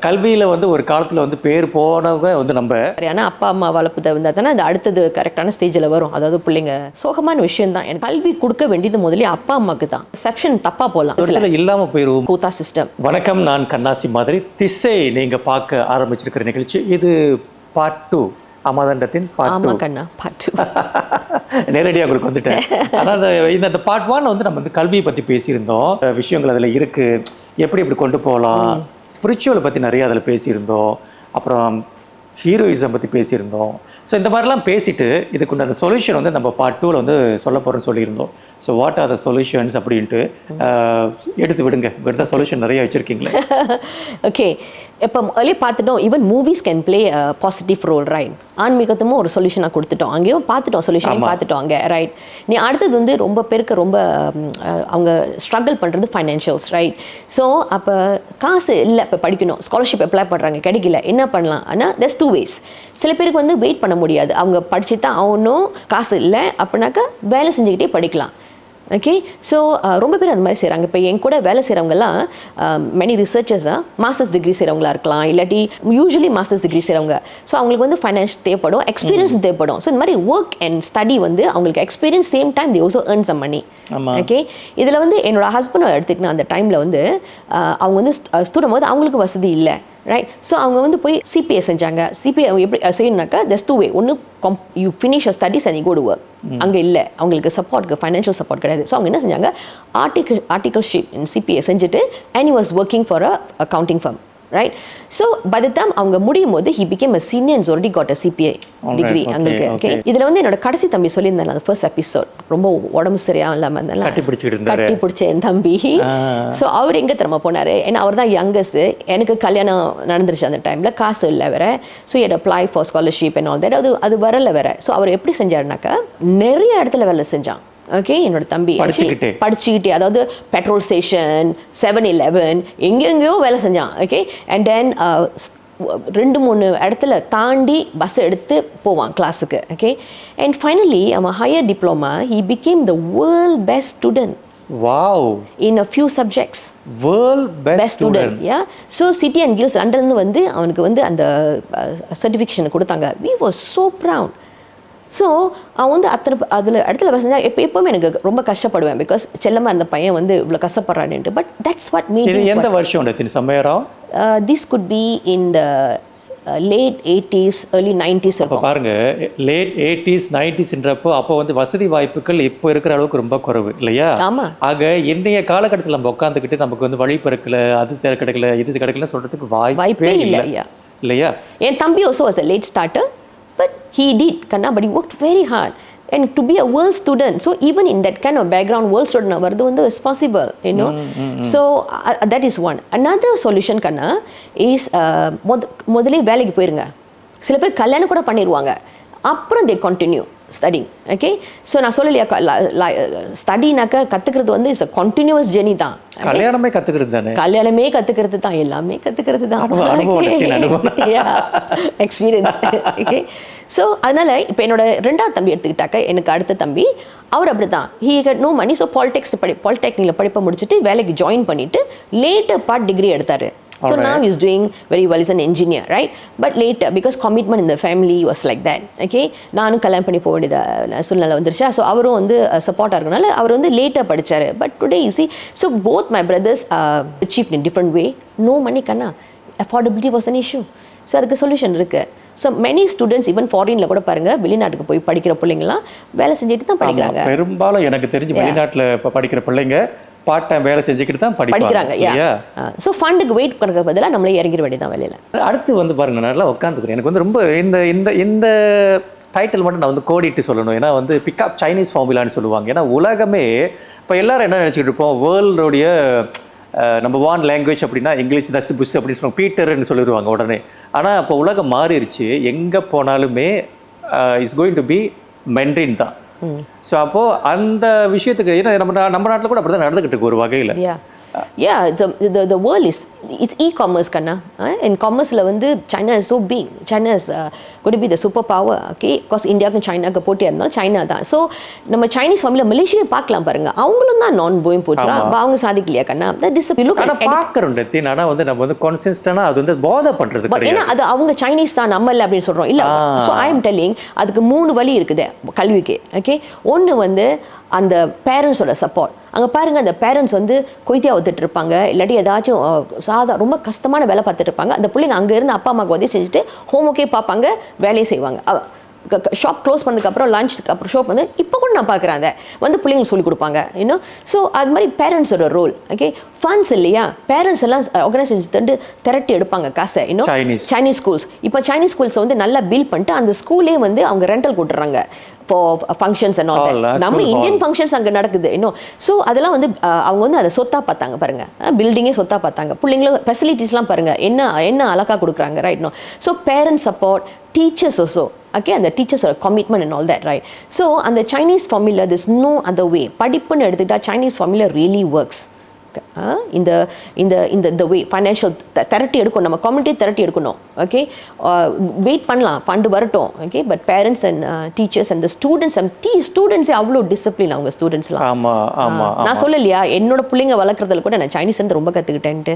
கல்வியில் வந்து ஒரு காலத்தில் வந்து பேர் போனவங்க வந்து நம்ம. ஏன்னா அப்பா அம்மா வளர்ப்புதை வந்தால் தானே அது அடுத்தது கரெக்டான ஸ்டேஜில் வரும். அதாவது பிள்ளைங்க சோகமான விஷயம் தான். எனக்கு கல்வி கொடுக்க வேண்டியது முதலே அப்பா அம்மாவுக்கு தான். செப்ஷன் தப்பாக போகலாம், ஒரு சில இல்லாமல் போயிடுவோம். கூத்தா சிஸ்டம். வணக்கம், நான் கண்ணாசி மாதிரி. திசை நீங்கள் பார்க்க ஆரம்பிச்சிருக்கிற நிகழ்ச்சி இது பார்ட் 2. அமாதண்டத்தின் பார்ட் 2. கண்ணா பார்ட் 2 நேரடியாக உங்களுக்கு வந்துட்டேன். ஆனால் இந்த பார்ட் 1 வந்து நம்ம வந்து கல்வியை பற்றி பேசியிருந்தோம். விஷயங்கள் அதில் இருக்குது, எப்படி எப்படி கொண்டு போகலாம். ஸ்பிரிச்சுவலை பற்றி நிறைய அதில் பேசியிருந்தோம். அப்புறம் ஹீரோயிசம் பற்றி பேசியிருந்தோம். ஸோ இந்த மாதிரிலாம் பேசிட்டு இதுக்கு அந்த சொல்யூஷன் வந்து நம்ம பார்ட் 2ல் வந்து சொல்ல போகிறோன்னு சொல்லியிருந்தோம். So what are the solutions அப்படின்ட்டு எடுத்து விடுங்க. இப்படி சொல்யூஷன் நிறைய வச்சுருக்கீங்களே. ஓகே, இப்போ அதிலே பார்த்துட்டோம். Even movies can play positive role, right? ஆன்மீகத்தும் ஒரு சொல்யூஷனாக கொடுத்துட்டோம், அங்கேயும் பார்த்துட்டோம், சொல்யூஷன் பார்த்துட்டோம் அங்கே, ரைட்? நீ அடுத்தது வந்து ரொம்ப பேருக்கு ரொம்ப அவங்க ஸ்ட்ரகிள் பண்ணுறது ஃபைனான்ஷியல்ஸ், ரைட்? ஸோ அப்போ காசு இல்லை, இப்போ படிக்கணும், ஸ்காலர்ஷிப் அப்ளை பண்ணுறாங்க, கிடைக்கல, என்ன பண்ணலாம்? ஆனால் there's 2 ways. சில பேருக்கு வந்து வெயிட் பண்ண முடியாது, அவங்க படிச்சு தான் ஆகணும், காசு இல்லை அப்படின்னாக்கா வேலை செஞ்சுக்கிட்டே படிக்கலாம். ஓகே, ஸோ ரொம்ப பேர் அந்த மாதிரி செய்கிறாங்க. இப்போ என் கூட வேலை செய்கிறவங்கலாம் மெனி ரிசர்ச்சர்ஸாக மாஸ்டர்ஸ் டிகிரி செய்கிறவங்களா இருக்கலாம், இல்லாட்டி யூஸ்வலி மாஸ்டர்ஸ் டிகிரி செய்கிறவங்க. ஸோ அவங்களுக்கு வந்து ஃபைனான்ஸ் தேவைப்படும், எக்ஸ்பீரியன்ஸ் தேவைப்படும். ஸோ இந்த மாதிரி ஒர்க் அண்ட் ஸ்டடி வந்து அவங்களுக்கு experience, same time they also earn some money. Okay, இதில் வந்து என்னோட ஹஸ்பண்டை எடுத்துக்கினா அந்த டைமில் வந்து அவங்க வந்து ஸ்டூடெண்ட் போது அவங்களுக்கு வசதி இல்லை, ரைட்? ஸோ அவங்க வந்து போய் சிபிஏ செஞ்சாங்க. சிபிஏ எப்படி செய்யணுனாக்கா there's 2 way. ஒன்று you finish your studies and you go to work. அங்கே இல்லை, அவங்களுக்கு சப்போர்ட்டுக்கு ஃபைனான்ஷியல் சப்போர்ட் கிடையாது. ஸோ அவங்க என்ன செஞ்சாங்க, ஆர்டிகல்ஷிப் இன் சிபிஏ செஞ்சுட்டு and he was working for a accounting firm, right? So by the time அவங்க முடியும் போது he became a senior and already got a CPA degree. அங்களுக்கு ஓகே, இதில் வந்து என்னோட கடைசி தம்பி சொல்லியிருந்தாங்க அந்த ஃபர்ஸ்ட் எபிசோட், ரொம்ப உடம்பு சரியா இல்லாமல் இருந்தாலும் கட்டி பிடிச்ச என் தம்பி. ஸோ அவர் எங்கே திறமை போனார், ஏன்னா அவர் தான் யங்கஸ்ட். எனக்கு கல்யாணம் நடந்துருச்சு அந்த டைமில், காசு இல்லை வேற. So he had applied for scholarship and all that. அது வரல வேற. ஸோ அவர் எப்படி செஞ்சாருனாக்கா நிறைய இடத்துல வேலை செஞ்சான். ஓகே, என்னோட தம்பி படிச்சுக்கிட்டே, அதாவது பெட்ரோல் ஸ்டேஷன், 7-Eleven, எங்கெங்கேயோ வேலை செஞ்சான். ஓகே, அண்ட் தென் 2-3 இடத்துல தாண்டி பஸ் எடுத்து போவான் கிளாஸுக்கு. ஓகே, அண்ட் ஃபைனலி அவன் higher diploma, he became the world best student. Wow. In a few subjects. World best student. Yeah. So City and Guilds லண்டன்ல வந்து அவனுக்கு வந்து அந்த சர்டிஃபிகேஷன் கொடுத்தாங்க. We were so proud. So அவன் வந்து அதில் இடத்துல பேசினா எப்போவுமே எனக்கு ரொம்ப கஷ்டப்படுவேன், பிகாஸ் செல்லமாக அந்த பையன் வந்து இவ்வளோ கஷ்டப்படுறான்ட்டு. But that's what me. எந்த வருஷம் சமையரம்? This could be in the late 80s, early 90s. அப்போ பாருங்க, லேட் 80s 90sன்றப்போ அப்போ வந்து வசதி வாய்ப்புகள் இப்போ இருக்கிற அளவுக்கு ரொம்ப குறைவு இல்லையா? ஆமாம். ஆக இன்றைய காலகட்டத்தில் நம்ம உட்காந்துக்கிட்டு நமக்கு வந்து வழி பிறக்கல, அது கிடைக்கல, இது கிடைக்கல சொல்கிறதுக்கு வாய்ப்பே இல்லை இல்லையா? என் தம்பி also was a late starter. But he did, Kanna, but he worked very hard. And to be a world student, so even in that kind of background, world student vardu vandu is possible, you know. So that is one. Another solution, Kanna, is முதல்ல வேலைக்கு போயிருங்க. சில பேர் கல்யாணம் கூட பண்ணிடுவாங்க, அப்புறம் they continue studying. Okay, so நான் சொல்லலையா, ஸ்டடினாக்கா கற்றுக்கிறது வந்து இட்ஸ் அ கண்டினியூஸ் ஜெர்னி தான். கல்யாணமே கற்றுக்கிறது தானே? கல்யாணமே கற்றுக்கிறது தான், எல்லாமே கற்றுக்கிறது தான், எக்ஸ்பீரியன்ஸ். ஓகே, ஸோ அதனால் இப்போ என்னோட 2வது தம்பி எடுத்துக்கிட்டாக்க, எனக்கு அடுத்த தம்பி அவர் அப்படி தான். He had no money. So பாலிடெக்னிக்கில் படிப்பை முடிச்சுட்டு வேலைக்கு ஜாயின் பண்ணிவிட்டு லேட்டர் பார்ட் டிகிரி எடுத்தார். So now he's doing very well as an engineer, right? But later, because commitment in the family was like that, okay? நானும் கல்யாணம் பண்ணி போக வேண்டியது சூழ்நிலை வந்துருச்சா. ஸோ அவரும் வந்து சப்போர்ட்டாக இருக்கனால அவர் வந்து லேட்டாக படித்தார். But today you see, so both my brothers achieved in different way. No money, Kanna. Affordability was an issue. So அதுக்கு சொல்யூஷன் இருக்குது. ஸோ மெனி ஸ்டூடெண்ட்ஸ் ஈவன் ஃபாரினில் கூட பாருங்கள், வெளிநாட்டுக்கு போய் படிக்கிற பிள்ளைங்களாம் வேலை செஞ்சுட்டு தான் படிக்கிறாங்க. பெரும்பாலும் எனக்கு தெரிஞ்சு வெளிநாட்டில் இப்போ படிக்கிற பிள்ளைங்க பார்ட் டைம் வேலை செஞ்சுக்கிட்டு தான் படிக்கிறாங்க. ஸோ ஃபண்டுக்கு வெயிட் பண்ணுற பதிலாக நம்மளே இறங்கிட வேண்டியதான் வேலையில். அடுத்து வந்து பாருங்க, நல்லா உட்காந்துக்கிறேன். எனக்கு வந்து ரொம்ப இந்த டைட்டில் மட்டும் நான் வந்து கோடிட்டு சொல்லணும். ஏன்னா வந்து பிக்அப் சைனீஸ் ஃபார்முலான்னு சொல்லுவாங்க. ஏன்னா உலகமே இப்போ எல்லாரும் என்ன நினச்சிக்கிட்டு இருப்போம், வேர்ல்டுடைய நம்பர் 1 லாங்குவேஜ் அப்படின்னா இங்கிலீஷ், தஸ் புஷ் அப்படின்னு சொல்லுவாங்க, பீட்டர்ன்னு சொல்லிடுவாங்க உடனே. ஆனால் இப்போ உலகம் மாறிடுச்சு, எங்கே போனாலுமே இட்ஸ் கோயிங் டு பி மெண்ட்ரின் தான். ஸோ அப்போது அந்த விஷயத்துக்கு ஏன்னா நம்ம நாட்டில் கூட அப்படி தான் நடந்துக்கிட்டு இருக்கு ஒரு வகையில். Yeah, the world is it's e-commerce கண்ணா. அண்ட் காமர்ஸில் வந்து China is so big. China is could be the super power. Okay, because இந்தியாவுக்கும் சைனாவுக்கு போட்டியாக இருந்தாலும் சைனா தான். ஸோ நம்ம சைனீஸ் ஃபேமிலியில் மலேசியா பார்க்கலாம் பாருங்க, அவங்களும் தான் நான் போயும் போச்சுரா, அவங்க சாதிக்கலையா கண்ணா? தட் இஸ் பார்க்குறோம். ஆனால் வந்து நம்ம வந்து கான்சிஸ்டன்டாக அது வந்து போதை பண்ணுறது கிடையாது. ஏன்னா அது அவங்க சைனீஸ் தான், நம்ம இல்லை அப்படின்னு சொல்கிறோம் இல்லை. ஸோ ஐ எம் டெல்லிங், அதுக்கு 3 வழி இருக்குது கல்விக்கு. ஓகே, ஒன்று வந்து அந்த பேரண்ட்ஸோட சப்போர்ட். அங்கே பாருங்கள், அந்த பேரண்ட்ஸ் வந்து கொய்த்தியா ஒத்துட்டு இருப்பாங்க, இல்லாட்டி ஏதாச்சும் ரொம்ப கஷ்டமான வேலை பார்த்துட்டு இருப்பாங்க. அந்த பிள்ளைங்க அங்கே இருந்து அப்பா அம்மாவுக்கு உதவி செஞ்சுட்டு ஹோம் ஒர்க்கே பார்ப்பாங்க, வேலையை செய்வாங்க. ஷாப் க்ளோஸ் பண்ணதுக்கப்புறம் லஞ்சுக்கு அப்புறம் ஷாப் வந்து இப்போ கூட நான் பார்க்குறேன், அதை வந்து பிள்ளைங்களுக்கு சொல்லிக் கொடுப்பாங்க இன்னும். ஸோ அது மாதிரி பேரண்ட்ஸோட ரோல். ஓகே, ஃபண்ட்ஸ் இல்லையா, பேரண்ட்ஸ் எல்லாம் ஆர்கனைஸ் செஞ்சு திரட்டி எடுப்பாங்க காசை இன்னும். சைனீஸ் ஸ்கூல்ஸ், இப்போ சைனீஸ் ஸ்கூல்ஸை வந்து நல்லா பில்ட் பண்ணிட்டு அந்த ஸ்கூலே வந்து அவங்க ரெண்டல் கொடுத்துட்றாங்க for functions and all that. நம்ம இந்தியன் ஃபங்க்ஷன்ஸ் அங்கே நடக்குது இன்னும். ஸோ அதெல்லாம் வந்து அவங்க வந்து அதை சொத்தாக பார்த்தாங்க பாருங்க, பில்டிங்கே சொத்தாக பார்த்தாங்க. பிள்ளைங்களும் ஃபெசிலிட்டிஸ்லாம் பாருங்க என்ன என்ன அழகாக கொடுக்குறாங்க, right? No, so parents support, teachers also. Okay, அந்த டீச்சர்ஸோட commitment and all that, right? So அந்த Chinese formula this no other way. படிப்புன்னு எடுத்துக்கிட்டா சைனீஸ் ஃபார்முலா ரியலி ஒர்க்ஸ். இந்த இந்த இந்த வே ஃபைனான்ஷியல் திரட்டி எடுக்கணும், நம்ம கம்யூனிட்டி திரட்டி எடுக்கணும். ஓகே, வெயிட் பண்ணலாம், ஃபண்டு வரட்டும். Okay, but parents and teachers and ஸ்டூடெண்ட்ஸே அவ்வளோ டிசிப்ளின் அவங்க ஸ்டூடெண்ட்ஸ்லாம். நான் சொல்லலையா, என்னோட பிள்ளைங்க வளர்க்குறதுல கூட நான் சைனீஸ் வந்து ரொம்ப கற்றுக்கிட்டேன்ட்டு.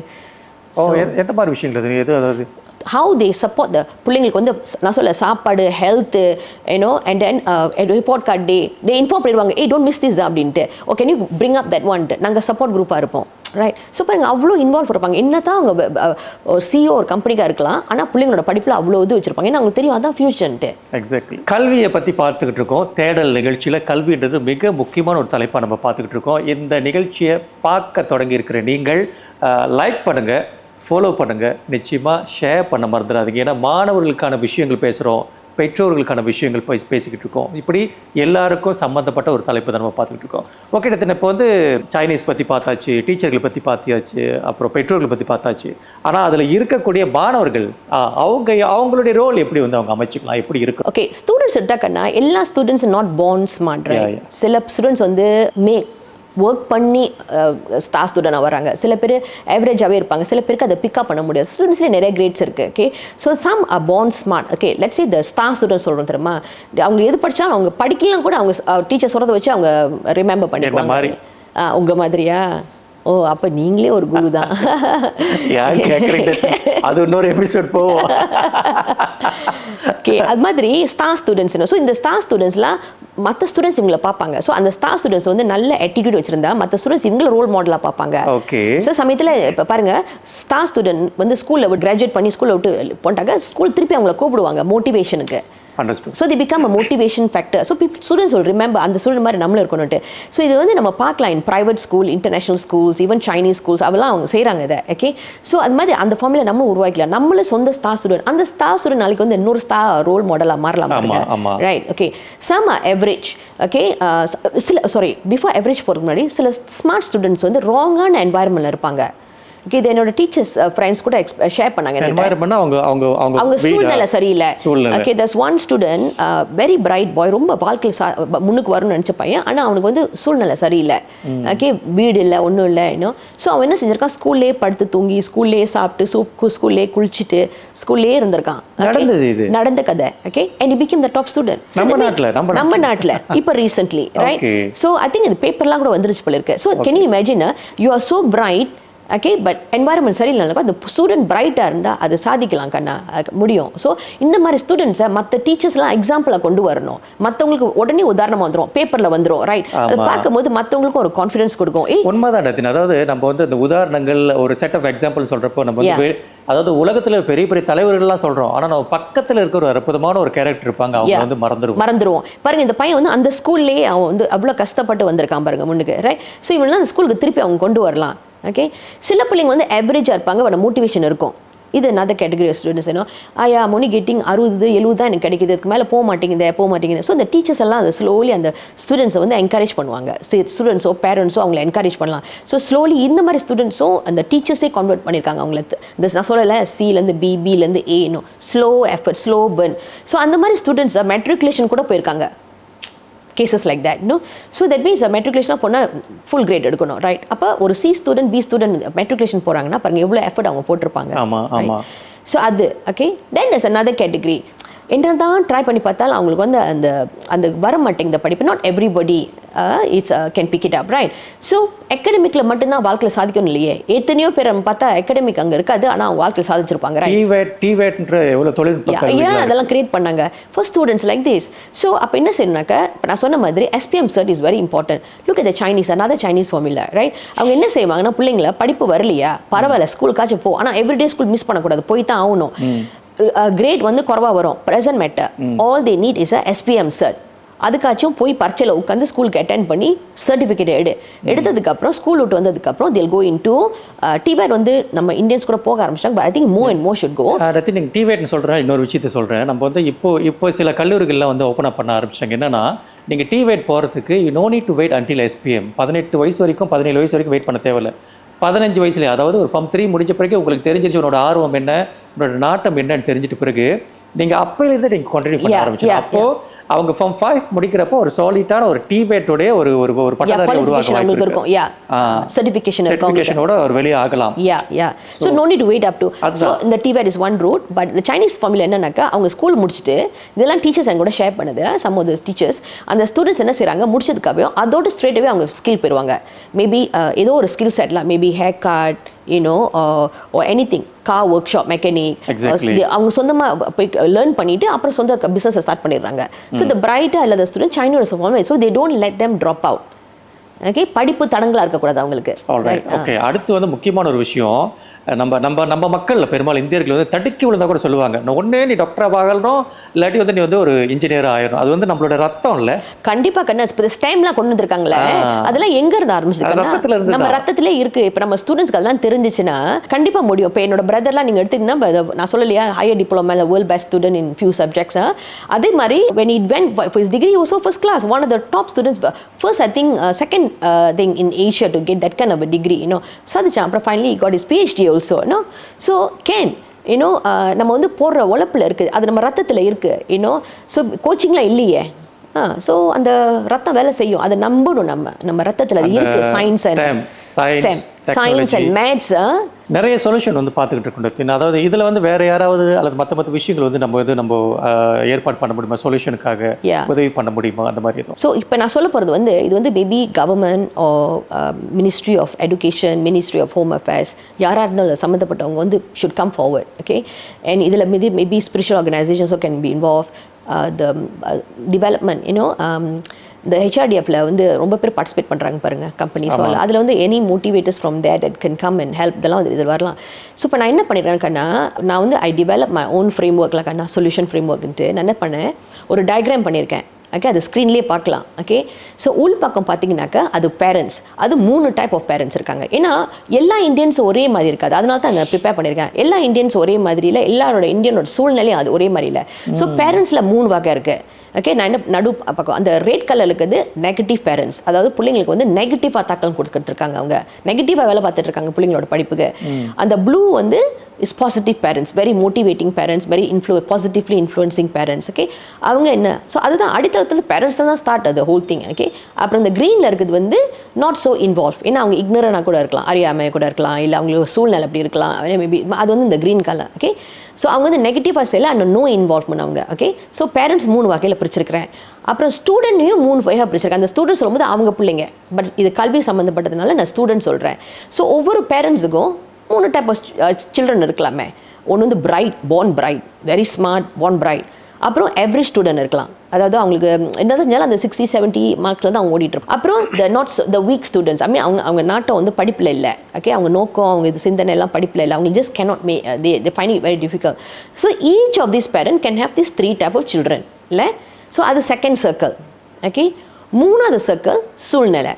எந்த மாதிரி விஷயங்கள் எது, அதாவது how they support the பிள்ளைங்களுக்கு வந்து நான் சொல்ல சாப்பாடு, health, you know, and then report card day they inform பண்ணிடுவாங்க, ஏய் டோன்ட் மிஸ் திஸ் அப்படின்ட்டு. ஓகே, நீ பிரிங் அப் தட் ஒன்ட்டு நாங்கள் சப்போர்ட் குரூப்பாக இருப்போம், ரைட்? ஸோ பாருங்க, அவ்வளோ இன்வால்வ் இருப்பாங்க. என்ன தான் அவங்க சிஓ ஒரு கம்பெனிக்காக இருக்கலாம், ஆனால் பிள்ளைங்களோட படிப்பில் அவ்வளோ இது வச்சிருப்பாங்க. ஏன்னா அவங்களுக்கு தெரியும் அதான் ஃபியூச்சர்ன்ட்டு. எக்ஸாக்ட்லி. கல்வியை பற்றி பார்த்துக்கிட்டு இருக்கோம். தேடல் நிகழ்ச்சியில் கல்வின்றது மிக முக்கியமான ஒரு தலைப்பாக நம்ம பார்த்துக்கிட்டு இருக்கோம். இந்த நிகழ்ச்சியை பார்க்க தொடங்கி இருக்கிற நீங்கள் லைக் பண்ணுங்கள், ஃபாலோ பண்ணுங்கள், நிச்சயமாக ஷேர் பண்ண மறந்துடாதீங்க. ஏன்னா மாணவர்களுக்கான விஷயங்கள் பேசுகிறோம், பெற்றோர்களுக்கான விஷயங்கள் பேசிக்கிட்டு இருக்கோம். இப்படி எல்லாருக்கும் சம்மந்தப்பட்ட ஒரு தலைப்பு தான் நம்ம பார்த்துக்கிட்டு இருக்கோம். ஓகே, இப்போ வந்து சைனீஸ் பற்றி பார்த்தாச்சு, டீச்சர்களை பற்றி பார்த்தாச்சு, அப்புறம் பெற்றோர்களை பற்றி பார்த்தாச்சு. ஆனால் அதில் இருக்கக்கூடிய மாணவர்கள் அவங்களுடைய ரோல் எப்படி வந்து அவங்க அமைச்சிக்கலாம், எப்படி இருக்கும்? ஓகே, ஸ்டூடெண்ட்ஸ் எடுத்தாக்கன்னா எல்லா students not born smart, right? சில ஸ்டூடெண்ட்ஸ் வந்து ஒர்க் பண்ணி ஸ்டார் ஸ்டூடெண்டாக வராங்க, சில பேர் ஆவரேஜாகவே இருப்பாங்க, சில பேருக்கு அதை பிக்கப் பண்ண முடியாது. ஸ்டூடெண்ட்ஸ்லேயே நிறைய கிரேட்ஸ் இருக்குது. Okay, so some are born smart. Okay, let's say the star student சொல்கிறோம் தெரியுமா, அவங்க எது படித்தாலும் அவங்க படிக்கலாம் கூட அவங்க டீச்சர் சொல்கிறத வச்சு அவங்க ரிமெம்பர் பண்ணிக்குவாங்க. உங்கள் மாதிரியா? ஓ, அப்போ நீங்களே ஒரு குரு தான். அது இன்னொரு எபிசோட் போவோம். ஓகே, அது மாதிரி ஸ்டார் ஸ்டூடெண்ட்ஸ். ஸோ இந்த ஸ்டார் ஸ்டூடெண்ட்ஸ்லாம் மற்ற ஸ்டூடெண்ட்ஸ் இவங்களை பார்ப்பாங்க. ஸோ அந்த ஸ்டார் ஸ்டூடெண்ட்ஸ் வந்து நல்ல ஆட்டிடியூட் வச்சிருந்தா மற்ற ஸ்டூடெண்ட்ஸ் இவங்களை ரோல் மாடலாக பார்ப்பாங்க. ஓகே, ஸோ சமயத்தில் இப்போ பாருங்க, ஸ்டார் ஸ்டூடெண்ட் வந்து ஸ்கூலில் கிராஜுவேட் பண்ணி ஸ்கூலில் விட்டு போட்டாங்க, ஸ்கூல் திருப்பி அவங்களை கூப்பிடுவாங்க மோட்டிவேஷனுக்கு. Understood. So they become a motivation factor. So students will remember அந்த ஸ்டூடெண்ட் மாதிரி நம்மளும் இருக்கணும்ட்டு. ஸோ இது வந்து நம்ம பார்க்கலாம் இன் private school, international schools, even Chinese schools, அவெல்லாம் அவங்க செய்கிறாங்க இதை. ஓகே, ஸோ அது மாதிரி அந்த ஃபார்முலா நம்ம உருவாக்கலாம். நம்மளே சொந்த ஸ்டார் ஸ்டூடெண்ட், அந்த ஸ்டார் ஸ்டூடெண்ட் நாளைக்கு வந்து இன்னொரு ஸ்டார் ரோல் மாடலாக மாறலாம். Right? Okay, some average. Okay, before average போகிறதுக்கு முன்னாடி சில ஸ்மார்ட் ஸ்டூடெண்ட்ஸ் வந்து ராங்கான என்வாயர்மெண்ட்டில் இருப்பாங்க. ஓகே, இது என்னோட டீச்சர்ஸ் ஃப்ரெண்ட்ஸ் கூட ஷேர் பண்ணாங்க. அவங்க சூழ்நிலை சரியில்லை. Okay, that's one student, very bright boy, ரொம்ப வாழ்க்கையில் முன்னுக்கு வரணும்னு நினச்ச பையன், ஆனால் அவனுக்கு வந்து சூழ்நிலை சரியில்லை. ஓகே, வீடு இல்லை, ஒன்றும் இல்லை இன்னும். ஸோ அவன் என்ன செஞ்சிருக்கான், ஸ்கூல்லே படுத்து தூங்கி, ஸ்கூல்லே சாப்பிட்டு, ஸ்கூல்லே குளிச்சுட்டு, ஸ்கூல்லே இருந்திருக்கான். நடந்த கதை. Okay, and he became the top student நம்ம நாட்டில் இப்போ recently, right? So I think இது பேப்பர்லாம் கூட வந்துருச்சு போல இருக்கு. So can you imagine, you are so bright. Okay, but environment சரியில்லைனாக்கா அந்த ஸ்டூடெண்ட் பிரைட்டாக இருந்தால் அதை சாதிக்கலாம் கண்ணா, முடியும். ஸோ இந்த மாதிரி ஸ்டூடெண்ட்ஸை மற்ற டீச்சர்ஸ்லாம் எக்ஸாம்பிளாக கொண்டு வரணும். மற்றவங்களுக்கு உடனே உதாரணமாக வந்துடும், பேப்பரில் வந்துடும், ரைட்? அதை பார்க்கும்போது மற்றவங்களுக்கும் ஒரு கான்ஃபிடன்ஸ் கொடுக்கும். உண்மைதான் டத்தின். அதாவது நம்ம வந்து இந்த உதாரணங்கள், ஒரு செட் ஆஃப் எக்ஸாம்பிள் சொல்கிறப்போ நம்ம வந்து அதாவது உலகத்தில் பெரிய பெரிய தலைவர்கள்லாம் சொல்கிறோம், ஆனால் நம்ம பக்கத்தில் இருக்கிற ஒரு அற்புதமான ஒரு கேரக்டர் இருப்பாங்க, அவங்க வந்து மறந்துடுவோம். பாருங்க, இந்த பையன் வந்து அந்த ஸ்கூல்லேயே அவன் வந்து அவ்வளோ கஷ்டப்பட்டு வந்திருக்கான் பாருங்க முன்னுக்கு, ரைட்? ஸோ இவங்களாம் அந்த ஸ்கூலுக்கு திருப்பி அவங்க கொண்டு வரலாம். ஓகே, சில பிள்ளைங்க வந்து ஆவரேஜாக இருப்பாங்க, அவனோட மோட்டிவேஷன் இருக்கும். இது another category of students. ஐயா மொனி கெட்டிங் 60-70 தான் எனக்கு கிடைக்குது, இதுக்கு மேலே போக மாட்டேங்குது. ஸோ இந்த டீச்சர்ஸ் எல்லாம் அதை ஸ்லோலி அந்த ஸ்டூடெண்ட்ஸை வந்து என்கரேஜ் பண்ணுவாங்க. ஸ்டூடெண்ட்ஸோ பேரண்ட்ஸோ அவங்களை என்கரேஜ் பண்ணலாம். ஸோ ஸ்லோலி இந்த மாதிரி ஸ்டூடெண்ட்ஸும் அந்த டீச்சர்ஸே கன்வெர்ட் பண்ணியிருக்காங்க அவங்கள. இந்த நான் சொல்லலை, சிலேருந்து பிலேருந்து ஏனும் slow effort, slow burn. So அந்த மாதிரி ஸ்டூடெண்ட்ஸை மெட்ரிகுலேஷன் கூட போயிருக்காங்க. cases like that, no? So that means matriculation போனால் full grade எடுக்கணும், right? அப்போ ஒரு C student, B student matriculation போகிறாங்கன்னா பாருங்க எவ்வளோ எஃபர்ட் அவங்க போட்டிருப்பாங்க. ஆமாம். ஸோ அது ஓகே. தென் there's another category. என்ன தான் ட்ரை பண்ணி பார்த்தாலும் அவங்களுக்கு வந்து அந்த அந்த வர மாட்டேங்குது படிப்பு. Not everybody it's can pick it up, right? So அகாடமிக்கில் மட்டும்தான் வாழ்க்கையில் சாதிக்கணும் இல்லையே. எத்தனையோ பேர் பார்த்தா அகாடமிக் அங்கே இருக்காது, ஆனால் அவங்க வாழ்க்கையில் சாதிச்சிருப்பாங்க, அதெல்லாம் கிரியேட் பண்ணாங்க for students like this. So அப்போ என்ன செய்யணும்னாக்கா, இப்போ நான் சொன்ன மாதிரி SPM cert is very important. Look at the Chinese, another Chinese formula, right? அவங்க என்ன செய்வாங்கன்னா, பிள்ளைங்கள படிப்பு வரலையா பரவாயில்ல ஸ்கூலுக்காச்சும் போ, ஆனால் எவ்ரிடே ஸ்கூல் மிஸ் பண்ணக்கூடாது, போய் தான் ஆகணும். கிரேட் வந்து குறவாக வரும், present matter. All they need is SPM cert. அதுக்காச்சும் போய் பரீட்சையில் உட்காந்து ஸ்கூலுக்கு அட்டென்ட் பண்ணி சர்டிஃபிகேட் எடுத்ததுக்கப்புறம் ஸ்கூல் விட்டு வந்ததுக்கப்புறம் they'll go into TVET. வந்து நம்ம இந்தியன்ஸ் கூட போக ஆரம்பிச்சிட்டாங்க. But I think more and more should go. Rathi, நீங்கள் TVETனு சொல்கிறேன், இன்னொரு விஷயத்தை சொல்கிறேன். நம்ம வந்து இப்போ சில கல்லூரிகள்லாம் வந்து ஓப்பன் அப் பண்ண ஆரம்பிச்சிட்டாங்க. என்னன்னா, நீங்கள் TVET போகிறதுக்கு you no need to wait until SPM. 18 வயசு வரைக்கும் 17 வயசு வரைக்கும் வெயிட் பண்ண தேவையில்லை. 15 வயசுலேயே, அதாவது ஒரு Form 3 முடிஞ்ச பிறகு உங்களுக்கு தெரிஞ்சிருச்சு உன்னோட ஆர்வம் என்ன, உன்னோட நாட்டம் என்னன்னு தெரிஞ்சிட்ட பிறகு நீங்கள் அப்போலேருந்து நீங்கள் கண்டினியூ பண்ண ஆரம்பிச்சு. அப்போது அவங்க Form 5 முடிக்கிறப்போ ஒரு சாலிட்டான ஒரு TVET-ஓட ஒரு ஒரு பட்டதாரி உருவாக்க சர்டிஃபிகேஷனோட ஒரு வெளியே ஆகலாம். So no need to wait up to. So இந்த TVET is one route. But இந்த சைனீஸ் ஃபார்முலா என்னன்னாக்கா, அவங்க ஸ்கூல் முடிச்சுட்டு இதெல்லாம் டீச்சர்ஸ் என் கூட ஷேர் பண்ணுது. சம் ஆஃப் த டீச்சர்ஸ் அந்த ஸ்டூடெண்ட்ஸ் என்ன செய்கிறாங்க, முடிச்சதுக்காகவே அதோட ஸ்ட்ரெயிட்டாகவே அவங்க ஸ்கில் பெறுவாங்க. மேபி ஏதோ ஒரு ஸ்கில் செட்லாம், maybe hair cut, or anything, car workshop, mechanic. அவங்க சொந்தமாக போய் லேர்ன் பண்ணிட்டு அப்புறம் சொந்த பிஸ்னஸ் ஸ்டார்ட் பண்ணிடுறாங்க. ஸோ the brighter அல்லது student Chinese form, so they don't let them drop out. Okay, படிப்பு தடங்களாக இருக்கக்கூடாது அவங்களுக்கு. ஓகே, அடுத்து வந்து முக்கியமான ஒரு விஷயம், நம்ம மக்கள் பெரும்பாலும் இந்தியர்கள் வந்து தடுக்கி விழுந்தா கூட சொல்லுவாங்க, ஒன்னே நீ டாக்டராக ஆகணும், இல்லாட்டி வந்து நீ வந்து ஒரு இன்ஜினியர் ஆயிரும். அது வந்து நம்மளோட ரத்தம் இல்லை. கண்டிப்பாக கண்ணா, இப்போ ஸ்டைம்லாம் கொண்டு வந்துருக்காங்களே, அதெல்லாம் எங்க இருந்து ஆரம்பிச்சிருக்காங்க, நம்ம ரத்தத்திலே இருக்கு. இப்போ நம்ம ஸ்டூடெண்ட்ஸ்க்கு அதெல்லாம் தெரிஞ்சிச்சுன்னா கண்டிப்பாக முடியும். இப்போ என்னோட பிரதர்லாம் நீங்கள் எடுத்தீங்கன்னா, நான் சொல்லலையா higher diploma world best student in few subjects. அதே மாதிரி when he went for his degree also first class, one of the top students, first I think second thing in Asia to get that kind of a degree, சாதிச்சான். அப்புறம் finally he got his PhD also, so can நம்ம வந்து போடுற உழைப்புல இருக்குது, அது நம்ம ரத்தத்தில் இருக்குது. ஸோ கோச்சிங்லாம் இல்லையே. ஸோ அந்த ரத்தம் வேலை செய்யும், அதை நம்பணும். நம்ம ரத்தத்தில் அது இருக்குது. சயின்ஸ் அண்ட் மேத்ஸ் நிறைய சொல்யூஷன் வந்து பார்த்துக்கிட்டு இருக்கோம். அதாவது இதில் வந்து வேற யாராவது அல்லது மற்ற விஷயங்கள் வந்து நம்ம ஏற்பாடு பண்ண முடியுமா, சொல்யூஷனுக்காக உதவி பண்ண முடியுமா, அந்த மாதிரி எதுவும்? ஸோ இப்போ நான் சொல்ல போகிறது வந்து, இது வந்து maybe government ministry of education, ministry of home affairs, யாராக இருந்தாலும் சம்மந்தப்பட்டவங்க வந்து should come forward. Okay, and இதில் மேபி ஸ்பிரிச்சுவல் ஆர்கனைசேஷன்ஸோ can be involve. The development, இந்த HRDF-ல வந்து ரொம்ப பேர் பார்ட்டிசிபேட் பண்ணுறாங்க பாருங்க, கம்பெனிஸ். அதில் வந்து any motivators from that that can come and help, இதெல்லாம் வந்து இதில் வரலாம். ஸோ இப்போ நான் என்ன பண்ணிடுறேன், நான் வந்து I develop my own frame ஒர்க்ல சொல்யூஷன் ஃப்ரேம் ஒர்க்ன்ட்டு நான் என்ன பண்ணேன், ஒரு டயக்ராம் பண்ணியிருக்கேன். ஓகே, அது ஸ்க்ரீன்லேயே பார்க்கலாம். ஓகே, ஸோ உள் பக்கம் பார்த்தீங்கன்னாக்கா அது பேரண்ட்ஸ். அது 3 டைப் ஆஃப் பேரண்ட்ஸ் இருக்காங்க. ஏன்னா எல்லா இந்தியன்ஸும் ஒரே மாதிரி இருக்காது, அதனால தான் நான் ப்ரிப்பேர் பண்ணியிருக்கேன். எல்லா இந்தியன்ஸ் ஒரே மாதிரி இல்லை, எல்லாரோட இந்தியனோட சூழ்நிலையும் அது ஒரே மாதிரி இல்லை. ஸோ பேரண்ட்ஸில் 3 வகை இருக்குது. ஓகே, நான் என்ன நடு பக்கம் அந்த ரெட் கலர் இருக்குது நெகட்டிவ் பேரண்ட்ஸ். அதாவது பிள்ளைங்களுக்கு வந்து நெகட்டிவாக தாக்கல் கொடுத்துட்ருக்காங்க, அவங்க நெகட்டிவாக வேலை பார்த்துட்டு இருக்காங்க பிள்ளைங்களோட படிப்புக்கு. அந்த ப்ளூ வந்து is positive parents, very motivating parents, very positively influencing parents. Okay, அவங்க என்ன, ஸோ அதுதான் அடித்தளத்தில் பேரண்ட்ஸ் தான் ஸ்டார்ட் அது ஹோல் திங். ஓகே, அப்புறம் இந்த க்ரீனில் இருக்குது வந்து நாட் ஸோ இன்வால்வ். ஏன்னா அவங்க இக்னரனாக கூட இருக்கலாம், அறியாமையாக கூட இருக்கலாம், இல்லை அவங்களுக்கு சூழ்நிலை அப்படி இருக்கலாம், மேபி அது வந்து இந்த க்ரீன் கலர். ஓகே, ஸோ அவங்க வந்து நெகட்டிவாக செய்யலை, அந்த நோ இன்வால்வ்மெண்ட் அவங்க. ஓகே, ஸோ பேரண்ட்ஸ் 3 வகையில் பிரிச்சிருக்கிறேன். அப்புறம் ஸ்டூடெண்ட்டையும் 3 வகையாக பிரிச்சிருக்கேன். அந்த ஸ்டூடெண்ட்ஸ் சொல்லும்போது அவங்க பிள்ளைங்க, பட் இது கல்வி சம்மந்தப்பட்டதுனால நான் ஸ்டூடெண்ட் சொல்கிறேன். ஸோ ஒவ்வொரு பேரண்ட்ஸுக்கும் 3 டைப் ஆஃப் சில்ட்ரன் இருக்கலாமே. ஒன்று வந்து bright, born bright, very smart, born bright. அப்புறம் எவ்ரி ஸ்டூடெண்ட் இருக்கலாம், அதாவது அவங்களுக்கு என்ன செஞ்சாலும் அந்த 60-70 மார்க்ஸில் தான் அவங்க ஓடிட்டுருப்போம். அப்புறம் த வீக் ஸ்டூடெண்ட்ஸ், அவங்க நாட்டம் வந்து படிப்பில் இல்லை. ஓகே, அவங்க நோக்கம், அவங்க இது சிந்தனை எல்லாம் படிப்பில் இல்லை, அவங்க just cannot they find it very difficult. So each of these parents can have these 3 type of children, இல்லை? ஸோ அது செகண்ட் சர்க்கிள். ஓகே, 3வது சர்க்கிள் சூழ்நிலை,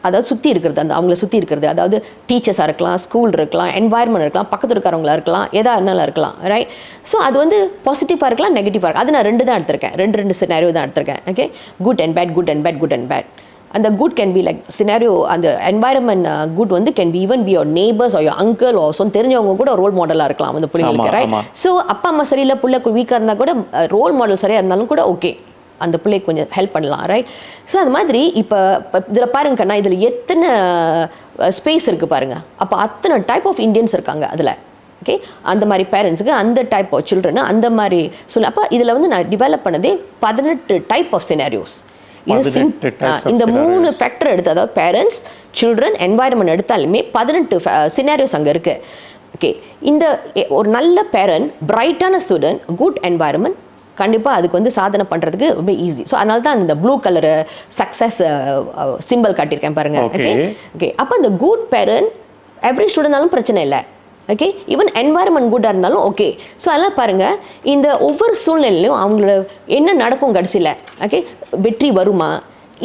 அதாவது சுற்றி இருக்கிறது, அந்த அவங்கள சுற்றி இருக்கிறது, அதாவது டீச்சர்ஸாக இருக்கலாம், ஸ்கூல் இருக்கலாம், என்வாயர்மெண்ட் இருக்கலாம், பக்கத்தில் இருக்கிறவங்களா இருக்கலாம், எதாக இருந்தாலும் இருக்கலாம், ரைட்? ஸோ அது வந்து பாசிட்டிவாக இருக்கலாம், நெகட்டிவாக இருக்கலாம். அது நான் 2 தான் எடுத்திருக்கேன், 2 சினாரியோ தான் எடுத்திருக்கேன். Okay, good and bad, good and bad, good and bad. அந்த good can be like scenario, அந்த என்வாயர்மெண்ட் குட் வந்து can be even be your neighbours or your uncle or சொந்த தெரிஞ்சவங்க கூட ரோல் மாடலாக இருக்கலாம் அந்த பிள்ளைங்களுக்கு, ரைட்? ஸோ அப்பா அம்மா சரியில்லை, பிள்ளை வீக்காக இருந்தால் கூட ரோல் மாடல் சரியாக இருந்தாலும் கூட ஓகே, அந்த பிள்ளைக்கு கொஞ்சம் ஹெல்ப் பண்ணலாம், ரைட்? ஸோ அது மாதிரி இப்போ இதில் பாருங்க கண்ணா, இதில் எத்தனை ஸ்பேஸ் இருக்குது பாருங்கள். அப்போ அத்தனை டைப் ஆஃப் இந்தியன்ஸ் இருக்காங்க அதில். ஓகே, அந்த மாதிரி பேரண்ட்ஸுக்கு அந்த டைப் ஆஃப் சில்ட்ரன் அந்த மாதிரி சொல்ல. அப்போ இதில் வந்து நான் டெவலப் பண்ணதே 18 டைப் ஆஃப் சினாரியோஸ். இது இந்த 3 ஃபேக்டர் எடுத்து, அதாவது பேரண்ட்ஸ், சில்ட்ரன், என்வாயர்மெண்ட் எடுத்தாலுமே 18 சினாரியோஸ் அங்கே இருக்குது. ஓகே, இந்த ஒரு நல்ல பேரண்ட், பிரைட்டான ஸ்டூடெண்ட், குட் என்வாயர்மெண்ட், கண்டிப்பாக அதுக்கு வந்து சாதனை பண்ணுறதுக்கு ரொம்ப ஈஸி. ஸோ அதனால தான் இந்த ப்ளூ கலர் சக்ஸஸ் சிம்பிள் காட்டியிருக்கேன் பாருங்கள். ஓகே ஓகே, அப்போ இந்த குட் பேரண்ட் எவ்ரி ஸ்டூடெண்ட்னாலும் பிரச்சனை இல்லை. ஓகே, ஈவன் என்வாயர்மெண்ட் குட்டாக இருந்தாலும் ஓகே. ஸோ அதெல்லாம் பாருங்கள், இந்த ஒவ்வொரு சூழ்நிலையிலையும் அவங்களோட என்ன நடக்கும் கடைசியில். ஓகே, வெற்றி வருமா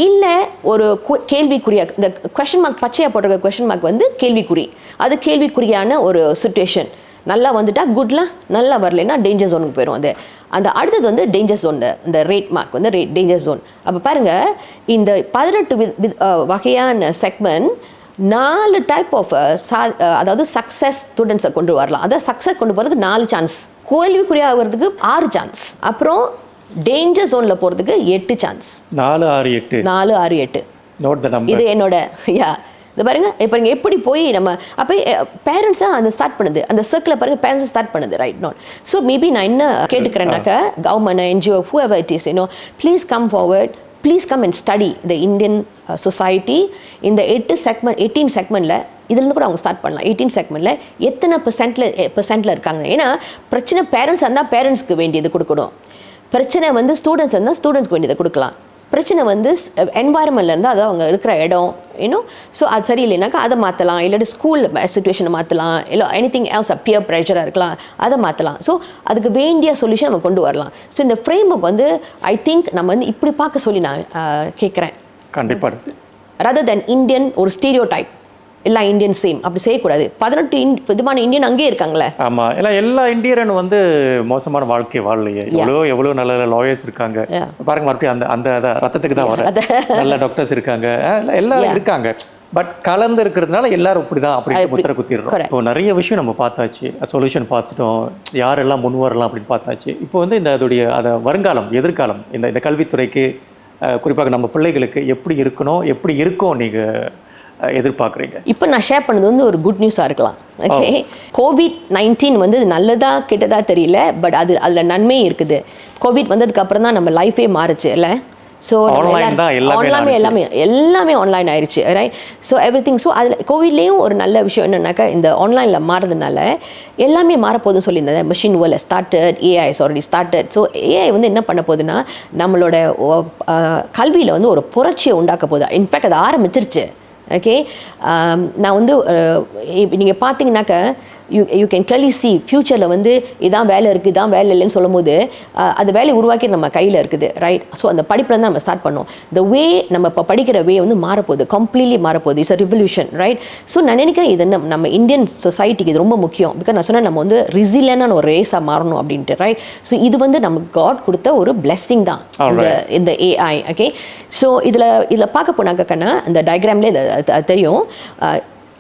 இல்லை ஒரு கேள்விக்குறியா, இந்த கொஷின் மார்க் பச்சையாக போட்டிருக்க கொஷின் மார்க் வந்து கேள்விக்குறி, அது கேள்விக்குறியான ஒரு சுச்சுவேஷன். நல்லா வந்துட்டா குட்லாம், நல்லா வரலைன்னா டேஞ்சர் ஜோனுக்கு போயிடும். அது அந்த அடுத்தது வந்து டேஞ்சர் ஜோன், இந்த ரேட் மார்க் வந்து டேஞ்சர் ஜோன். அப்போ பாருங்கள், இந்த 18 வகையான செக்மெண்ட் 4 டைப் ஆஃப் அதாவது சக்ஸஸ் ஸ்டூடெண்ட்ஸை கொண்டு வரலாம். அதாவது சக்ஸஸ் கொண்டு போகிறதுக்கு 4 சான்ஸ், கேள்விக்குறியாகிறதுக்கு 6 சான்ஸ், அப்புறம் டேஞ்சர் ஜோனில் போகிறதுக்கு 8 சான்ஸ். 4, 6, 8. இது என்னோட இது பாருங்க. இப்போ நீங்கள் எப்படி போய் நம்ம அப்போ பேரண்ட்ஸ் தான் அந்த ஸ்டார்ட் பண்ணுது, அந்த சர்க்கிளை பாருங்கள், பேரண்ட்ஸ் ஸ்டார்ட் பண்ணுது, ரைட்? நாட் ஸோ மேபி நான் என்ன கேட்டுக்கிறேன்னாக்கா, government, NGO, whoever it is, please come forward, please come and study the Indian society. இந்த 18 செக்மெண்ட்டில் இதுலேருந்து கூட அவங்க ஸ்டார்ட் பண்ணலாம். 18 செக்மெண்ட்டில் எத்தனை பெர்சென்ட்டில் இருக்காங்க. ஏன்னா பிரச்சனை பேரண்ட்ஸ் இருந்தால் பேரண்ட்ஸ்க்கு வேண்டியது கொடுக்கணும், பிரச்சனை வந்து ஸ்டூடெண்ட்ஸ் இருந்தால் ஸ்டூடெண்ட்ஸ்க்கு வேண்டியதை கொடுக்கலாம், பிரச்சனை வந்து என்வாயர்மெண்ட்டில் இருந்தால் அது அவங்க இருக்கிற இடம் ஸோ அது சரியில்லைனாக்கா அதை மாற்றலாம், இல்லாட்டி ஸ்கூல் சுச்சுவேஷனை மாற்றலாம், இல்லை எனிதிங் எல்ஸ் பியர் ப்ரெஷராக இருக்கலாம், அதை மாற்றலாம். ஸோ அதுக்கு வேண்டிய சொல்யூஷன் நம்ம கொண்டு வரலாம். ஸோ இந்த ஃப்ரேம் ஒர்க் வந்து ஐ திங்க் நம்ம வந்து இப்படி பார்க்க சொல்லி நான் கேட்குறேன். கண்டிப்பாக ரதர் தென் இந்தியன் ஒரு ஸ்டீரியோடைப், எல்லா இந்தியன் சேம் அப்படி செய்யக்கூடாது. 18 விதமான இந்தியன் அங்கேயே இருக்காங்களே. ஆமாம், இல்லை எல்லா இந்தியனும் வந்து மோசமான வாழ்க்கை வாழலையே. எவ்வளோ நல்ல லாயர்ஸ் இருக்காங்க பாருங்க, மறுபடியும் அந்த அந்த ரத்தத்துக்கு தான் வர நல்ல டாக்டர்ஸ் இருக்காங்க, எல்லாரும் இருக்காங்க. பட் கலந்து இருக்கிறதுனால எல்லாரும் இப்படிதான் அப்படி முத்திர குத்திடுறோம். இப்போ நிறைய விஷயம் நம்ம பார்த்தாச்சு, சொல்யூஷன் பார்த்துட்டோம், யாரெல்லாம் முன் வரலாம் அப்படின்னு பார்த்தாச்சு. இப்போ வந்து இந்த அதோடைய அதை வருங்காலம், எதிர்காலம், இந்த கல்வித்துறைக்கு குறிப்பாக நம்ம பிள்ளைகளுக்கு எப்படி இருக்கணும், எப்படி இருக்கும் நீங்கள் எதிர்பார்க்குறீங்க? இப்போ நான் ஷேர் பண்ணது வந்து ஒரு குட் நியூஸாக இருக்கலாம். ஓகே, COVID-19 வந்து நல்லதா கெட்டதா தெரியல, பட் அதில் நன்மை இருக்குது. கோவிட் வந்ததுக்கு அப்புறம் தான் நம்ம லைஃபே மாறுச்சு இல்லை? ஸோ எல்லாமே ஆன்லைன் ஆயிடுச்சு, right? So every thing. So அதில் கோவிட்லேயும் ஒரு நல்ல விஷயம் என்னன்னாக்கா, இந்த ஆன்லைனில் மாறதுனால எல்லாமே மாறப்போகுதுன்னு சொல்லியிருந்தேன். Machine world started, AI is already started. So AI வந்து என்ன பண்ண போகுதுன்னா, நம்மளோட கல்வியில் வந்து ஒரு புரட்சியை உண்டாக்க போகுது. இன்ஃபேக்ட் அது ஆரம்பிச்சிருச்சு. ஓகே, நான் வந்து நீங்கள் பார்த்தீங்கன்னாக்க யூ கேன் கிளியர்லி சி ஃப்யூச்சரில் வந்து இதான் வேலை இருக்குது, இதான் வேலை இல்லைன்னு சொல்லும் போது அது வேலையை உருவாக்கி நம்ம கையில் இருக்குது, ரைட்? ஸோ அந்த படிப்பில் தான் நம்ம ஸ்டார்ட் பண்ணோம். த வே நம்ம இப்போ படிக்கிற வே வந்து மாறப்போகுது, கம்ப்ளீட்லி மாறப்போகுது. It's a revolution, right? So நான் நினைக்கிறேன் இது நம்ம இந்தியன் சொசைட்டிக்கு இது ரொம்ப முக்கியம். பிகாஸ் நான் சொன்னேன், நம்ம வந்து ரிசிலியண்டான ஒரு ரேஸாக மாறணும் அப்படின்ட்டு, ரைட்? ஸோ இது வந்து நமக்கு காட் கொடுத்த ஒரு பிளெஸ்ஸிங் தான் இந்த AI. ஓகே, ஸோ இதில் பார்க்க போனாக்கன்னா இந்த டயக்ராம்லேயே தெரியும்.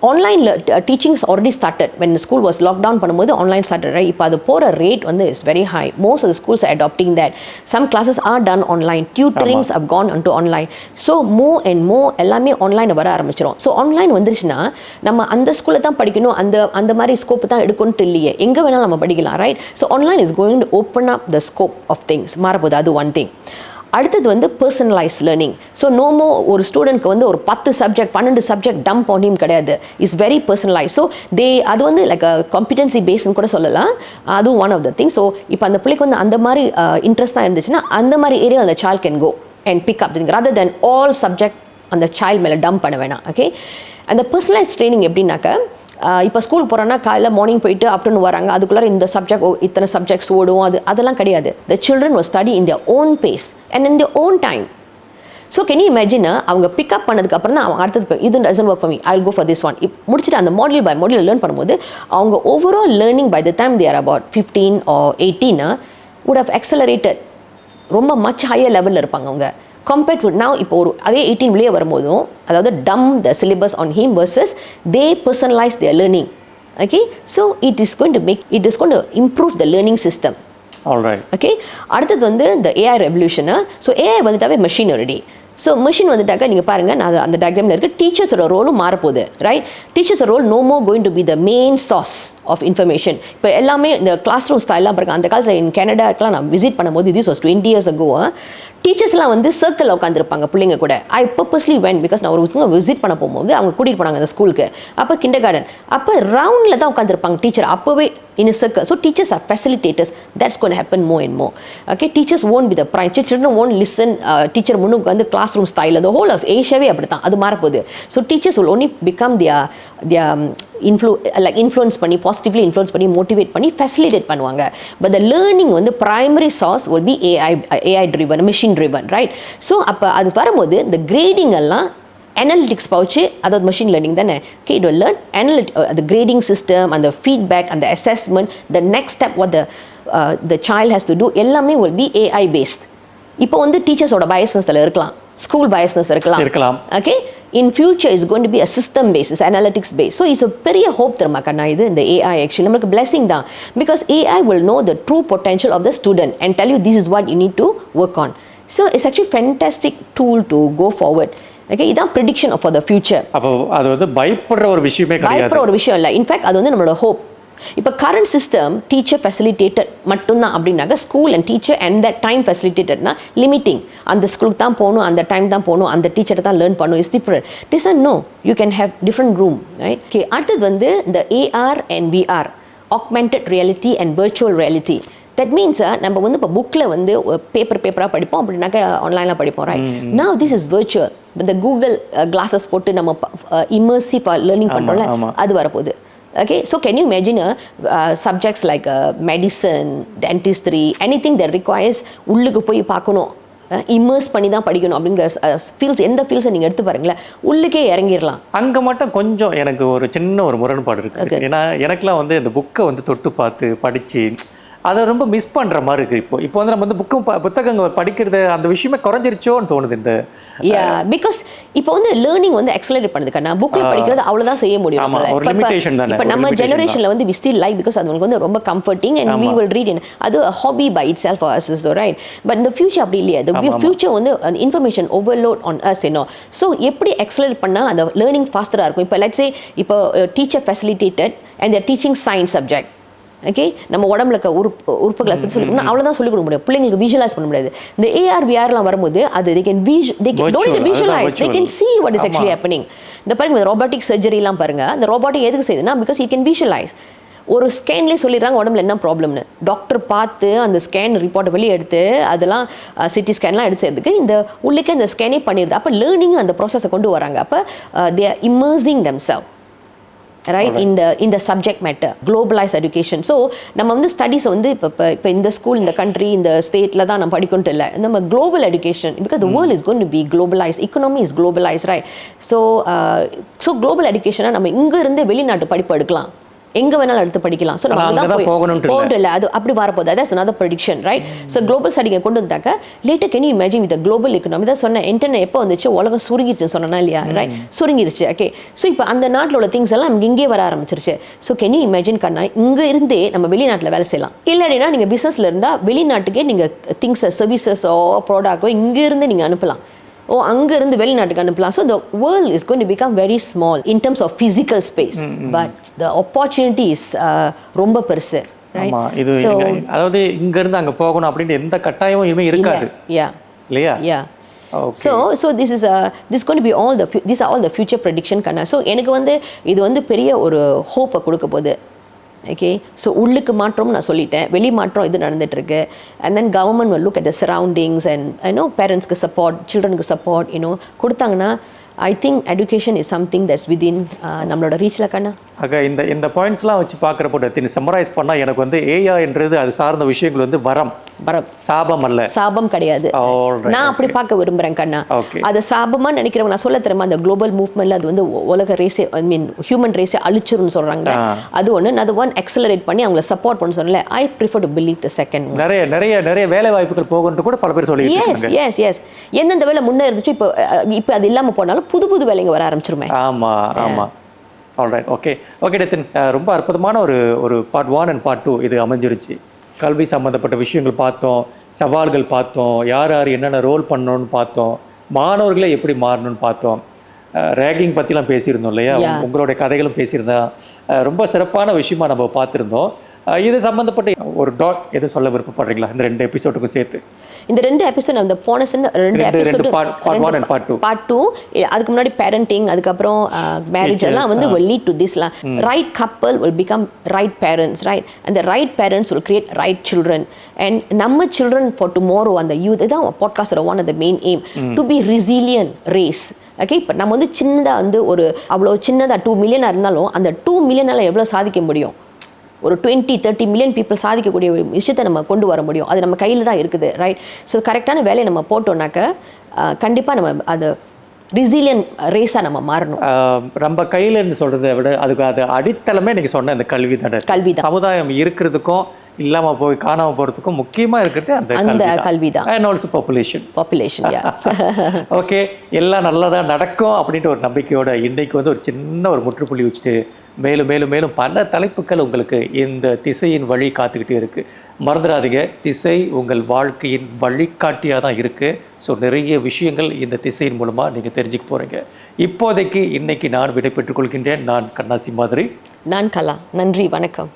ஆன்லைனில் teachings already started when school was lockdown பண்ணும்போது ஆன்லைன் ஸ்டார்டட், ரைட்? இப்போ அது போகிற ரேட் வந்து is very high. Most of the schools are adapting that. Some classes are done online, tutorings have gone into online. So more and more எல்லாமே ஆன்லைனில் வர ஆரம்பிச்சிடும். So online வந்துருச்சுன்னா நம்ம அந்த ஸ்கூலில் தான் படிக்கணும், அந்த மாதிரி ஸ்கோப் தான் எடுக்கணும்ட்டு இல்லையே, எங்கே வேணாலும் நம்ம படிக்கலாம், right? So online is going to open up the scope of things, மாறப்போகுது. அது ஒன் திங். அடுத்தது வந்து பர்சனலைஸ் லேர்னிங். ஸோ நோமோ ஒரு ஸ்டூடெண்ட்க்கு வந்து ஒரு 10 சப்ஜெக்ட் 12 சப்ஜெக்ட் டம்ப் பண்ணியும் கிடையாது. Is very personalise. ஸோ அது வந்து லைக் காம்பிடன்சி பேஸ்ன்னு கூட சொல்லலாம். அதுவும் one of the thing. So இப்போ அந்த பிள்ளைக்கு வந்து அந்த மாதிரி இன்ட்ரெஸ்ட் தான் இருந்துச்சுன்னா அந்த மாதிரி ஏரியா அந்த child can go and pick up thing rather then all subject அந்த சைல்டு மேலே டம்ப் பண்ண வேணாம். ஓகே, அந்த பர்சனலைஸ் ட்ரைனிங் எப்படின்னாக்கா, இப்போ ஸ்கூல் போகிறோன்னா காலையில் மார்னிங் போயிட்டு ஆஃப்டர்நூன் வராங்க, அதுக்குள்ளே இந்த சப்ஜெக்ட் இத்தனை சப்ஜெக்ட்ஸ் ஓடும், அதெல்லாம் கிடையாது. The children will study in their own pace and in their own time. So can you imagine, அவங்க பிக்கப் பண்ணதுக்கப்புறம் தான் அவங்க அடுத்தது இது doesn't work for me, I will go for this one. முடிச்சுட்டு அந்த மாடல் பை மாடல் லேர்ன் பண்ணும்போது அவங்க overall learning by the time they are about 15 or 18 would have accelerated. ரொம்ப மச் ஹையர் லெவலில் இருப்பாங்க அவங்க கம்பேர்ட் டு நவ். இப்போ ஒரு அதே 18 வெளியே வரும்போதும், அதாவது dump the syllabus on him versus they personalise their learning. Okay, so it is going to improve the learning system. Alright. Okay, அடுத்தது வந்து இந்த ஏஐ ரெவல்யூஷனு. ஸோ ஏஐ வந்துட்டாவே மெஷின் ஆல்ரெடி. ஸோ மிஷின் வந்துட்டாக்கா நீங்கள் பாருங்கள், நான் அந்த டயக்ராமில் இருக்குது, டீச்சர்ஸோட ரோலும் மாறப்போகுது, ரைட்? Teachers role no more going to be the main source of information. இப்போ எல்லாமே இந்த கிளாஸ் ரூம் ஸ்டைலாம் பாருங்க. அந்த காலத்தில் இன் கனடாக்கெலாம் நான் விசிட் பண்ணும்போது, this was 20 years ago, டீச்சர்ஸ்லாம் வந்து சர்க்கிளில் உட்காந்துருப்பாங்க பிள்ளைங்க கூட. ஐ பர்பஸ்லி வென், பிகாஸ் நான் ஒரு விசிட் பண்ண போகும்போது அவங்க கூட்டிகிட்டு போனாங்க அந்த ஸ்கூலுக்கு. அப்போ கிண்டர் கார்டன், அப்போ ரவுண்டில் தான் உட்காந்துருப்பாங்க டீச்சர், அப்போவே in a circle. So teachers are facilitators. That's going to happen more and more. Okay, teachers won't be the prime. Children won't listen. Teacher முன்னுக்கு வந்து classroom style. The whole of Asia அப்படிதான் அது மாறப்போகுது. So teachers will only become their influence பண்ணி, positively influence பண்ணி, motivate பண்ணி, facilitate பண்ணுவாங்க. But the learning வந்து primary source will be AI driven, machine driven, right? So அப்போ அது வரும்போது இந்த grading எல்லாம் analytics பவுச்சு, அதாவது machine learning தானே. Okay, it will learn the grading system and the feedback and the assessment. The next step what the child has to do எல்லாமே will be AI based. இப்போ வந்து டீச்சர்ஸோட biasnessல இருக்கலாம், school biasness இருக்கலாம். Okay, in future is going to be a system based, analytics based. So it's a பெரிய hope தெரியுமா கண்ணா இது, இந்த AI actually நம்மளுக்கு blessing தான், because AI will know the true potential of the student and tell you this is what you need to work on. So it's actually fantastic tool to go forward. Okay, இதான் prediction for the future. அப்போ அது வந்து பயப்படுற ஒரு விஷயமே கிடையாது, பயப்படுற ஒரு விஷயம் இல்லை. இன்ஃபேக்ட் அது வந்து நம்மளோட ஹோப். இப்போ கரண்ட் சிஸ்டம் டீச்சர் ஃபெசிலிட்டேட்டட் மட்டும்தான் அப்படின்னாக்க, school and teacher and the time ஃபெசிலிட்டேட்டட்னா லிமிட்டிங். அந்த ஸ்கூலுக்கு தான் போகணும், அந்த டைம் தான் போகணும், அந்த டீச்சரை தான் லேர்ன் பண்ணணும். Is different. This and no, you can have different room, right? Okay, அடுத்தது வந்து இந்த AR and VR, augmented reality and virtual reality. That means நம்ம வந்து இப்போ புக்கில் வந்து பேப்பராக படிப்போம், அப்படின்னாக்கா ஆன்லைனில் படிப்போம், right? Now this is virtual. இந்த கூகுள் கிளாஸஸ் போட்டு நம்ம இமர்சிவ் லேர்னிங் பண்ணுறோம்ல, அது வரப்போகுது. Okay, so can you imagine subjects like medicine, dentistry, anything that requires உள்ளுக்கு போய் பார்க்கணும், இமர்ஸ் பண்ணி தான் படிக்கணும் அப்படிங்கிற ஃபீல்ஸ், எந்த ஃபீல்ஸை நீங்கள் எடுத்து பாருங்களேன், உள்ளுக்கே இறங்கிடலாம். அங்கே மட்டும் கொஞ்சம் எனக்கு ஒரு சின்ன ஒரு முரண்பாடு இருக்குது. ஏன்னா எனக்குலாம் வந்து இந்த புக்கை வந்து தொட்டு பார்த்து படித்து அதை ரொம்ப மிஸ் பண்ணுற மாதிரி இருக்குது. இப்போ வந்து நம்ம வந்து புத்தகங்கள் படிக்கிறது அந்த விஷயமே குறைஞ்சிருச்சோன்னு தோணுது. இந்த பிகாஸ் இப்போ வந்து லேர்னிங் வந்து எக்ஸலரேட் பண்ணுது கண்ணா. புக்கில் படிக்கிறது அவ்வளோதான் செய்ய முடியும். இப்போ நம்ம ஜெனரேஷனில் வந்து வி ஸ்டில் லைக், பிகாஸ் அது வந்து ரொம்ப comforting and we will read in, அது hobby by itself us, right? But இந்த ஃபியூச்சர் அப்படி இல்லையா. இந்த ஃபியூச்சர் வந்து information overload on us, so எப்படி எக்ஸலரேட் பண்ணால் அந்த லேர்னிங் ஃபாஸ்டராக இருக்கும். இப்போ லெட்ஸ் சே இப்போ teacher facilitated and their teaching science subject. Okay, நம்ம உடம்புல இருக்க உறுப்புகளை பற்றி சொல்லி அவ்வளோதான் சொல்லிக் கொடுக்க முடியும், பிள்ளைங்களுக்கு விஷுவலைஸ் பண்ண முடியாது. இந்த ஏஆர் விஆர்லாம் வரும்போது அது they can visualize, they can see what is actually happening. இந்த பாருங்க, ரோபோட்டிக் சர்ஜரிலாம் பாருங்க, அந்த ரோபோட்டிக் எதுக்கு செய்யுதுன்னா பிகாஸ் it can visualize. ஒரு ஸ்கேன்லேயே சொல்லிடுறாங்க உடம்புல என்ன ப்ராப்ளம்னு, டாக்டர் பார்த்து அந்த ஸ்கேன் ரிப்போர்ட்டை வெளியே எடுத்து அதெல்லாம் சிடி ஸ்கேன்லாம் எடுத்து செய்யறதுக்கு இந்த உள்ளுக்கே அந்த ஸ்கேனே பண்ணிடுது. அப்போ லேர்னிங் அந்த ப்ராசஸை கொண்டு வராங்க. அப்போ they are immersing themselves, right, in the subject matter, globalized education. So நம்ம வந்து ஸ்டடீஸ் வந்து இப்போ இந்த ஸ்கூல், இந்த கண்ட்ரி, இந்த ஸ்டேட்டில் தான் நம்ம படிக்கணும்ட்டு இல்லை, நம்ம global education, because the world is going to be globalized, economy is globalized, right? So global education நம்ம இங்க இருந்து வெளிநாட்டு படிப்பு எடுக்கலாம், எங்க வேணாலும் எடுத்து படிக்கலாம். ஸோ நம்ம தான் போகணும் இல்லை, அது அப்படி வரப்போகுது. that's another prediction, right? So global ஸ்டடிங்க கொண்டு வந்தாக்க later can you imagine with global economy தான் சொன்னேன். இன்டர்நெட் எப்போ வந்துச்சு, உலகம் சுருங்கிருச்சு சொன்னா இல்லையா, ரைட்? சுருங்கிருச்சு. ஓகே, ஸோ இப்போ அந்த நாட்டில் உள்ள திங்ஸ் எல்லாம் நமக்கு இங்கே வர ஆரம்பிச்சிருச்சு. ஸோ கேன் யூ இமேஜின் கண்ணா, இங்கே இருந்தே நம்ம வெளிநாட்டில் வேலை செய்யலாம். இல்லைன்னா நீங்கள் பிஸ்னஸில் இருந்தால் வெளிநாட்டுக்கே நீங்கள் திங்ஸை, சர்வீசஸோ ப்ராடக்டோ இங்கே இருந்து நீங்கள் அனுப்பலாம். அங்கிருந்து வெளிநாட்டுக்கு அனுப்பலாம். So the world is going to become very small in terms of physical space, but the opportunities ரொம்ப பெருசு. இது அதாவது இங்க இருந்து அங்க போகணும் அப்படின்னு எந்த கட்டாயமும் இனிமே இருக்காது இல்லையா? So this is going to be these are all the future prediction கண்ணா. ஸோ எனக்கு வந்து இது வந்து பெரிய ஒரு ஹோப்பை கொடுக்க போகுது. ஓகே, ஸோ உள்ளுக்கு மாற்றம் நான் சொல்லிட்டேன், வெளி மாற்றம் இது நடந்துட்டுருக்கு. And then government will look at the surroundings and பேரண்ட்ஸ்க்கு சப்போர்ட், சில்ட்ரனுக்கு சப்போர்ட் கொடுத்தாங்கன்னா I think education is something that's within நம்மளோட ரீச்சில் கண்ணா. ஆக இந்த பாயிண்ட்ஸ்லாம் வச்சு பார்க்குறப்போ சம்மரைஸ் பண்ணால் எனக்கு வந்து ஏஐன்றது அது சார்ந்த விஷயங்கள் வந்து வரம், சாபம் அல்ல. சாபம் கிடையாது, நான் அப்படி பார்க்க விரும்புகிறேன் கண்ணா. அது சாபமாக நினைக்கிறவங்க நான் சொல்ல தெரியுமா, அந்த குளோபல் மூவ்மெண்ட்ல அது வந்து உலக ரேஸே, ஐ மீன் ஹியூமன் ரேஸே அழிச்சிருன்னு சொல்கிறாங்க. அது ஒன்று, அது ஒன் எக்ஸலரேட் பண்ணி அவங்களை சப்போர்ட் பண்ண சொல்லல. I prefer to believe the second. நிறைய வேலை வாய்ப்புகள் போகும்னு கூட பல பேர் சொல்லி. எஸ் எந்தெந்த வேலை முன்னே இருந்துச்சு இப்போ அது இல்லாமல் போனாலும் புது வேலைங்க வர ஆரம்பிச்சிருமே. ஆமா. ஆல்ரைட், ஓகே டத்தின், ரொம்ப அற்புதமான ஒரு பார்ட் 1 அண்ட் பார்ட் 2 இது அமைஞ்சிருச்சு. கல்வி சம்மந்தப்பட்ட விஷயங்கள் பார்த்தோம், சவால்கள் பார்த்தோம், யார் யார் என்னென்ன ரோல் பண்ணணும்னு பார்த்தோம், மாணவர்களே எப்படி மாறணும்னு பார்த்தோம், ரேகிங் பற்றிலாம் பேசியிருந்தோம் இல்லையா, உங்களுடைய கதைகளும் பேசியிருந்தா ரொம்ப சிறப்பான விஷயமா நம்ம பார்த்துருந்தோம். இது சம்மந்தப்பட்ட ஒரு டாட் எது சொல்ல விருப்பப்படுறீங்களா இந்த 2 எபிசோடுக்கும் சேர்த்து? இந்த 2 எபிசோட் அந்த போன 2 எபிசோட் பார்ட் 1 அண்ட் பார்ட் 2 அதுக்கு முன்னாடி பேரண்டிங், அதுக்கப்புறம் மேரேஜ் எல்லாம் வந்து will lead to this la right couple will become right parents, right, and the right parents will create right children, and நம்ம children for tomorrow and the youth இதான் பாட்காஸ்டோட one of the main aim to be resilient race. Okay, இப்போ நம்ம வந்து சின்னதாக வந்து ஒரு அவ்வளோ சின்னதாக 2 மில்லியனாக இருந்தாலும் அந்த 2 மில்லியனால் எவ்வளோ சாதிக்க முடியும்? ஒரு 20-30 மில்லியன் பீப்புள் சாதிக்கக்கூடிய ஒரு விஷயத்தை நம்ம கொண்டு வர முடியும். அது நம்ம கையில் தான் இருக்குது, ரைட்? ஸோ கரெக்டான வேலையை நம்ம போட்டோம்னாக்க கண்டிப்பாக நம்ம அது ரெசிலியன்ட் ரேஸாக நம்ம மாறணும். நம்ம கையிலன்னு சொல்கிறத விட அதுக்கு அது அடித்தளமே நீங்கள் சொன்ன இந்த கல்வி தான். சமுதாயம் இருக்கிறதுக்கும் இல்லாமல் போய் காணாமல் போகிறதுக்கும் முக்கியமாக இருக்கிறது அந்த கல்வி தான். And also population. ஓகே, எல்லாம் நல்லதாக நடக்கும் அப்படின்ட்டு ஒரு நம்பிக்கையோட இன்றைக்கு வந்து ஒரு சின்ன ஒரு முற்றுப்புள்ளி வச்சுட்டு மேலும் மேலும் மேலும் பல தலைப்புகள் உங்களுக்கு இந்த திசையின் வழி காத்துக்கிட்டே இருக்குது. மறந்துடாதீங்க, திசை உங்கள் வாழ்க்கையின் வழிகாட்டியாக தான் இருக்குது. ஸோ நிறைய விஷயங்கள் இந்த திசையின் மூலமாக நீங்கள் தெரிஞ்சுக்க போகிறீங்க. இப்போதைக்கு இன்னைக்கு நான் விடை பெற்றுக் கொள்கின்றேன். நான் கண்ணாசி மாதிரி. நான் கலா. நன்றி, வணக்கம்.